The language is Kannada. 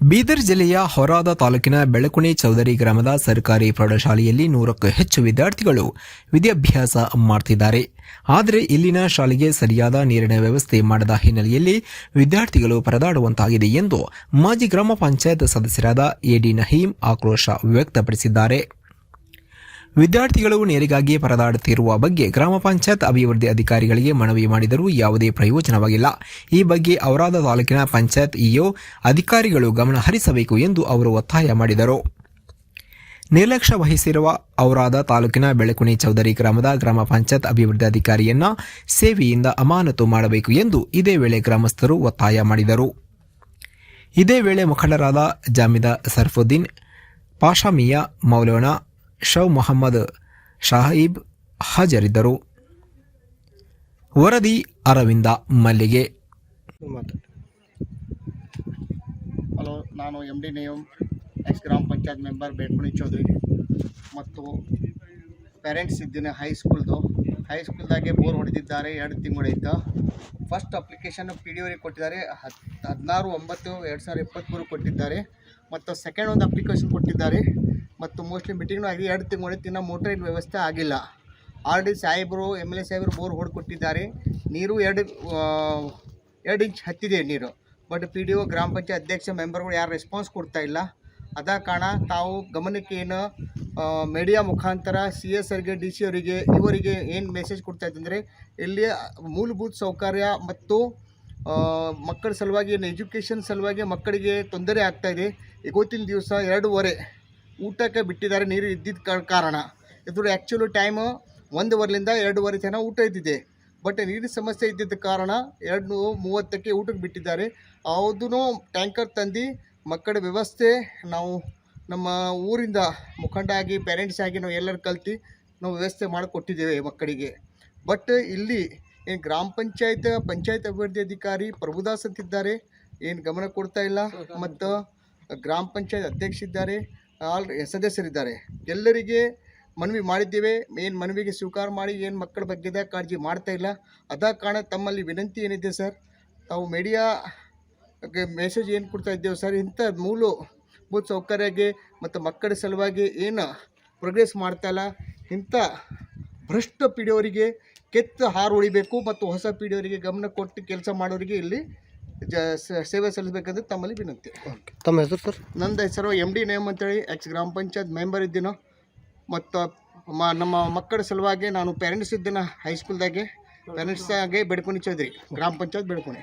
ಬೀದರ್ ಜಿಲ್ಲೆಯ ಹೊರಾದ ತಾಲೂಕಿನ ಬೆಳಕುಣಿ ಚೌಧರಿ ಗ್ರಾಮದ ಸರ್ಕಾರಿ ಪ್ರೌಢಶಾಲೆಯಲ್ಲಿ 100ಕ್ಕೂ ಹೆಚ್ಚು ವಿದ್ಯಾರ್ಥಿಗಳು ವಿದ್ಯಾಭ್ಯಾಸ ಮಾಡುತ್ತಿದ್ದಾರೆ. ಆದರೆ ಇಲ್ಲಿನ ಶಾಲೆಗೆ ಸರಿಯಾದ ನೀರಿನ ವ್ಯವಸ್ಥೆ ಮಾಡದ ಹಿನ್ನೆಲೆಯಲ್ಲಿ ವಿದ್ಯಾರ್ಥಿಗಳು ಪರದಾಡುವಂತಾಗಿದೆ ಎಂದು ಮಾಜಿ ಗ್ರಾಮ ಪಂಚಾಯತ್ ಸದಸ್ಯರಾದ ಎಡಿ ನಹೀಂ ಆಕ್ರೋಶ ವ್ಯಕ್ತಪಡಿಸಿದ್ದಾರೆ. ವಿದ್ಯಾರ್ಥಿಗಳು ನೀರಿಗಾಗಿ ಪರದಾಡುತ್ತಿರುವ ಬಗ್ಗೆ ಗ್ರಾಮ ಪಂಚಾಯತ್ ಅಭಿವೃದ್ಧಿ ಅಧಿಕಾರಿಗಳಿಗೆ ಮನವಿ ಮಾಡಿದರೂ ಯಾವುದೇ ಪ್ರಯೋಜನವಾಗಿಲ್ಲ. ಈ ಬಗ್ಗೆ ಔರಾದ ತಾಲೂಕಿನ ಪಂಚಾಯತ್ ಇಒ ಅಧಿಕಾರಿಗಳು ಗಮನ ಹರಿಸಬೇಕು ಎಂದು ಅವರು ಒತ್ತಾಯ ಮಾಡಿದರು. ನಿರ್ಲಕ್ಷ್ಯ ವಹಿಸಿರುವ ಔರಾದ ತಾಲೂಕಿನ ಬೆಳಕುಣಿ ಚೌಧರಿ ಗ್ರಾಮದ ಗ್ರಾಮ ಪಂಚಾಯತ್ ಅಭಿವೃದ್ಧಿ ಅಧಿಕಾರಿಯನ್ನ ಸೇವೆಯಿಂದ ಅಮಾನತು ಮಾಡಬೇಕು ಎಂದು ಇದೇ ವೇಳೆ ಗ್ರಾಮಸ್ಥರು ಒತ್ತಾಯ ಮಾಡಿದರು. ಇದೇ ವೇಳೆ ಮುಖಂಡರಾದ ಜಾಮಿದ ಸರ್ಫುದ್ದೀನ್, ಪಾಷಾ ಮಿಯಾ ಮೌಲೋನಾ, ಶೌ ಮೊಹಮ್ಮದ್ ಶಾಹೀಬ್ ಹಾಜರಿದ್ದರು. ವರದಿ ಅರವಿಂದ ಮಲ್ಲಿಗೆ. ಹಲೋ, ನಾನು MD ನಹೀಂ, ಎಕ್ಸ್ ಗ್ರಾಮ ಪಂಚಾಯತ್ ಮೆಂಬರ್ ಬೆಳಕುಣಿ ಚೌಧರಿ ಮತ್ತು ಪೇರೆಂಟ್ಸ್ ಇದ್ದೀನಿ. ಹೈಸ್ಕೂಲ್ದಾಗೆ ಬೋರ್ ಹೊಡೆದಿದ್ದಾರೆ. 2 ತಿಂಗಳಾಯ್ತು. ಫಸ್ಟ್ ಅಪ್ಲಿಕೇಶನ್ PDO ಕೊಟ್ಟಿದ್ದಾರೆ. 16/9/2023 ಕೊಟ್ಟಿದ್ದಾರೆ. ಮತ್ತು ಸೆಕೆಂಡ್ ಒಂದು ಅಪ್ಲಿಕೇಶನ್ ಕೊಟ್ಟಿದ್ದಾರೆ. ಮತ್ತು ಮೋಸ್ಟ್ಲಿ ಮೀಟಿಂಗ್ನೂ ಆಗಿ 2 ತಿಂಗಳಾಯ್ತು. ಇನ್ನೂ ಮೋಟರಿನ ವ್ಯವಸ್ಥೆ ಆಗಿಲ್ಲ. ಆಲ್ರೆಡಿ ಸಾಹೇಬರು MLA ಸಾಹೇಬರು ಬೋರ್ ಹೊಡೆಕೊಟ್ಟಿದ್ದಾರೆ. ನೀರು 2 ಇಂಚ್ ಹತ್ತಿದೆ ನೀರು. ಬಟ್ PDO ಗ್ರಾಮ ಪಂಚಾಯತ್ ಅಧ್ಯಕ್ಷ ಮೆಂಬರ್ಗಳು ಯಾರು ರೆಸ್ಪಾನ್ಸ್ ಕೊಡ್ತಾ ಇಲ್ಲ. ಅದ ಕಾರಣ ತಾವು ಗಮನಕ್ಕೆ ಏನು ಮೀಡಿಯಾ ಮುಖಾಂತರ CS ಅವರಿಗೆ, DC ಅವರಿಗೆ, ಇವರಿಗೆ ಏನು ಮೆಸೇಜ್ ಕೊಡ್ತಾ ಇದ್ದಂದರೆ, ಇಲ್ಲಿ ಮೂಲಭೂತ ಸೌಕರ್ಯ ಮತ್ತು ಮಕ್ಕಳ ಸಲುವಾಗಿ ಎಜುಕೇಷನ್ ಸಲುವಾಗಿ ಮಕ್ಕಳಿಗೆ ತೊಂದರೆ ಆಗ್ತಾಯಿದೆ. ಇವತ್ತಿನ ದಿವಸ 2:15 ಊಟಕ್ಕೆ ಬಿಟ್ಟಿದ್ದಾರೆ ನೀರು ಇದ್ದಿದ್ದ ಕಾರಣ. ಇದ್ರ ಆ್ಯಕ್ಚುಲಿ ಟೈಮು 1:15ರಿಂದ 2:15 ತನಕ ಊಟ ಇದ್ದಿದೆ. ಬಟ್ ನೀರಿನ ಸಮಸ್ಯೆ ಇದ್ದಿದ್ದ ಕಾರಣ 2:30ಕ್ಕೆ ಊಟಕ್ಕೆ ಬಿಟ್ಟಿದ್ದಾರೆ. ಅದೂ ಟ್ಯಾಂಕರ್ ತಂದು ಮಕ್ಕಳ ವ್ಯವಸ್ಥೆ ನಾವು ನಮ್ಮ ಊರಿಂದ ಮುಖಂಡ ಆಗಿ ಪೇರೆಂಟ್ಸ್ ಆಗಿ ನಾವು ಎಲ್ಲರೂ ಕಲ್ತು ನಾವು ವ್ಯವಸ್ಥೆ ಮಾಡಿಕೊಟ್ಟಿದ್ದೇವೆ ಮಕ್ಕಳಿಗೆ. ಬಟ್ ಇಲ್ಲಿ ಏನು ಗ್ರಾಮ ಪಂಚಾಯತ್ ಅಭಿವೃದ್ಧಿ ಅಧಿಕಾರಿ ಪ್ರಭುದಾಸ್ ಅಂತಿದ್ದಾರೆ, ಏನು ಗಮನ ಕೊಡ್ತಾ ಇಲ್ಲ. ಮತ್ತು ಗ್ರಾಮ ಪಂಚಾಯತ್ ಅಧ್ಯಕ್ಷರಿದ್ದಾರೆ, ಸದಸ್ಯರಿದ್ದಾರೆ. ಎಲ್ಲರಿಗೆ ಮನವಿ ಮಾಡಿದ್ದೇವೆ. ಏನು ಮನವಿಗೆ ಸ್ವೀಕಾರ ಮಾಡಿ ಏನು ಮಕ್ಕಳ ಬಗ್ಗೆ ಕಾಳಜಿ ಮಾಡ್ತಾ ಇಲ್ಲ. ಅದ ಕಾರಣ ತಮ್ಮಲ್ಲಿ ವಿನಂತಿ ಏನಿದೆ ಸರ್, ತಾವು ಮೀಡಿಯಾಗೆ ಮೆಸೇಜ್ ಏನು ಕೊಡ್ತಾ ಇದ್ದೇವೆ ಸರ್, ಇಂಥ ಮೂಲಭೂತ ಸೌಕರ್ಯಕ್ಕೆ ಮತ್ತು ಮಕ್ಕಳ ಸಲುವಾಗಿ ಏನು ಪ್ರೋಗ್ರೆಸ್ ಮಾಡ್ತಾ ಇಲ್ಲ, ಇಂಥ ಭ್ರಷ್ಟ PDOರಿಗೆ ಕೆತ್ತ ಹಾರು ಉಳಿಬೇಕು ಮತ್ತು ಹೊಸ PDOರಿಗೆ ಗಮನ ಕೊಟ್ಟು ಕೆಲಸ ಮಾಡೋರಿಗೆ ಇಲ್ಲಿ ಸೇವೆ ಸಲ್ಲಿಸಬೇಕಂದ್ರೆ ತಮ್ಮಲ್ಲಿ ವಿನಂತಿ. ತಮ್ಮ ಹೆಸರು ಸರ್? ನನ್ನ ಹೆಸರು MD ನಹೀಂ ಅಂತೇಳಿ, ಎಕ್ಸ್ ಗ್ರಾಮ ಪಂಚಾಯತ್ ಮೆಂಬರ್ ಇದ್ದೀನೋ. ಮತ್ತು ನಮ್ಮ ಮಕ್ಕಳ ಸಲುವಾಗಿ ನಾನು ಪೇರೆಂಟ್ಸ್ ಇದ್ದೀನ. ಹೈಸ್ಕೂಲ್ದಾಗೆ ಪೇರೆಂಟ್ಸಾಗೆ ಬೆಳಕುಣಿ ಚೌಧರಿ, ಗ್ರಾಮ ಪಂಚಾಯತ್ ಬೆಳಕುಣಿ.